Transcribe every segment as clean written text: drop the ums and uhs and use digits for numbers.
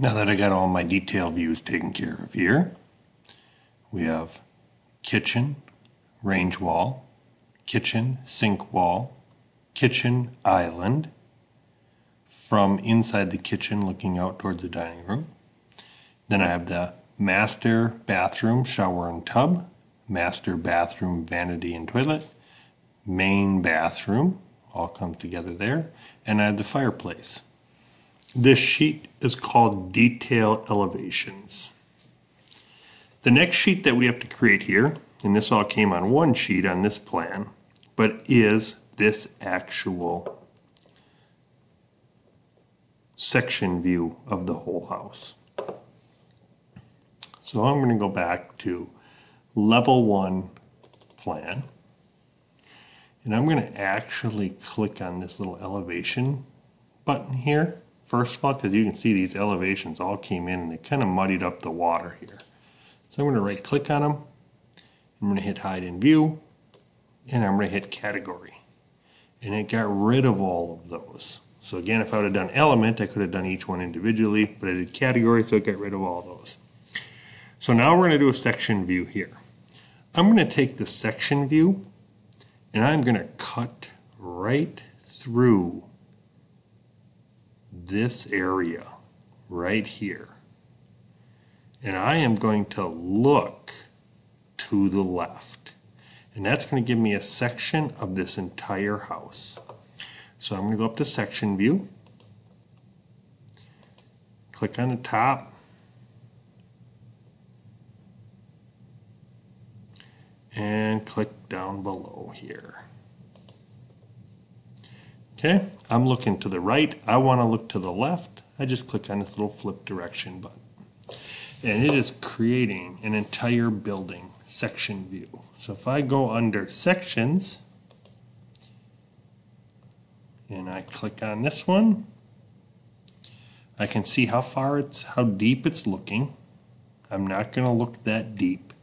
Now that I got all my detail views taken care of here, we have kitchen, range wall, kitchen, sink wall, kitchen island, from inside the kitchen looking out towards the dining room. Then I have the master bathroom, shower and tub, master bathroom, vanity and toilet, main bathroom, all comes together there, and I have the fireplace. This sheet is called Detail Elevations. The next sheet that we have to create here, and this all came on one sheet on this plan, but is this actual section view of the whole house. So I'm going to go back to level 1 plan, and I'm going to actually click on this little elevation button here. First of all, because you can see these elevations all came in and they kind of muddied up the water here. So I'm going to right click on them. I'm going to hit hide in view and I'm going to hit category. And it got rid of all of those. So again, if I would have done element, I could have done each one individually, but I did category, so it got rid of all those. So now we're going to do a section view here. I'm going to take the section view and I'm going to cut right through this area right here, and I am going to look to the left, and that's going to give me a section of this entire house. So I'm going to go up to section view, click on the top, and click down below here. Okay, I'm looking to the right. I want to look to the left. I just click on this little flip direction button. And it is creating an entire building section view. So if I go under sections and I click on this one, I can see how deep it's looking. I'm not going to look that deep.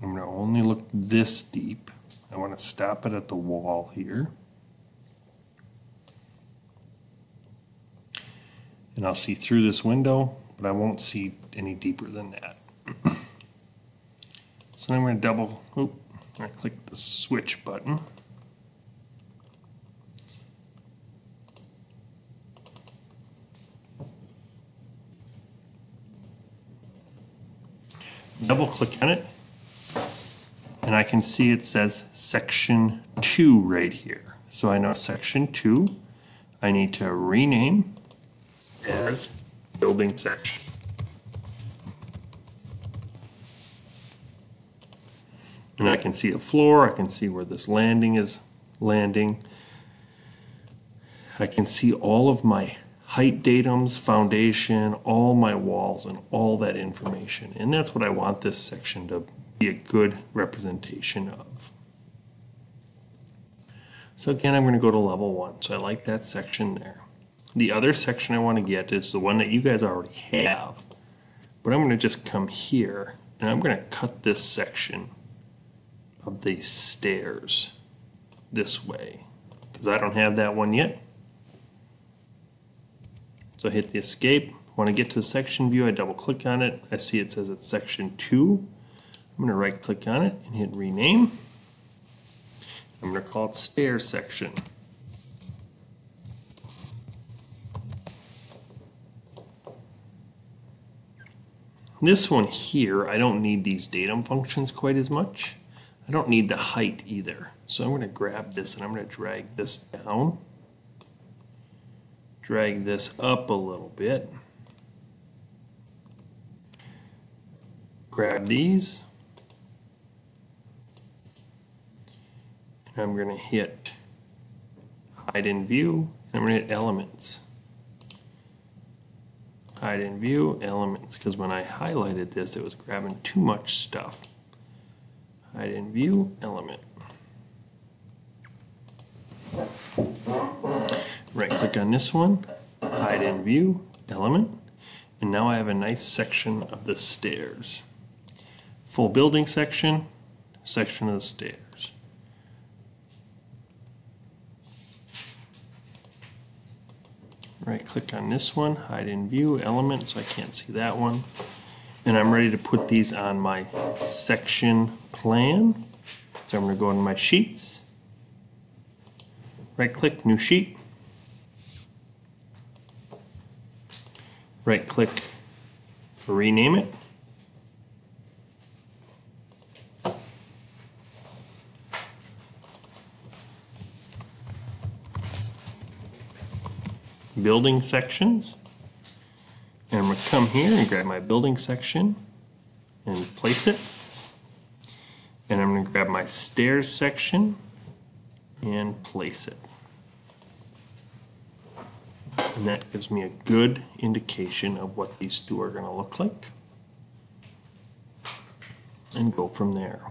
I'm going to only look this deep. I want to stop it at the wall here. And I'll see through this window, but I won't see any deeper than that. So I'm going to I click the switch button. Double click on it, and I can see it says section 2 right here. So I know section 2, I need to rename as building section. And I can see a floor, I can see where this landing is landing. I can see all of my height datums, foundation, all my walls, and all that information. And that's what I want this section to be a good representation of. So again, I'm going to go to level 1. So I like that section there. The other section I want to get is the one that you guys already have. But I'm going to just come here and I'm going to cut this section of these stairs this way, because I don't have that one yet. So I hit the escape. When I get to the section view, I double click on it. I see it says it's section 2. I'm going to right click on it and hit rename. I'm going to call it stairs section. This one here, I don't need these datum functions quite as much. I don't need the height either. So I'm going to grab this and I'm going to drag this down. Drag this up a little bit. Grab these. And I'm going to hit hide in view. And I'm going to hit elements. Hide in view, elements, because when I highlighted this, it was grabbing too much stuff. Hide in view, element. Right click on this one, hide in view, element, and now I have a nice section of the stairs. Full building section, section of the stairs. Right click on this one, hide in view element, so I can't see that one. And I'm ready to put these on my section plan. So I'm going to go into my sheets, right click, new sheet, right click, rename it. Building sections. And I'm going to come here and grab my building section and place it. And I'm going to grab my stairs section and place it. And that gives me a good indication of what these two are going to look like. And go from there.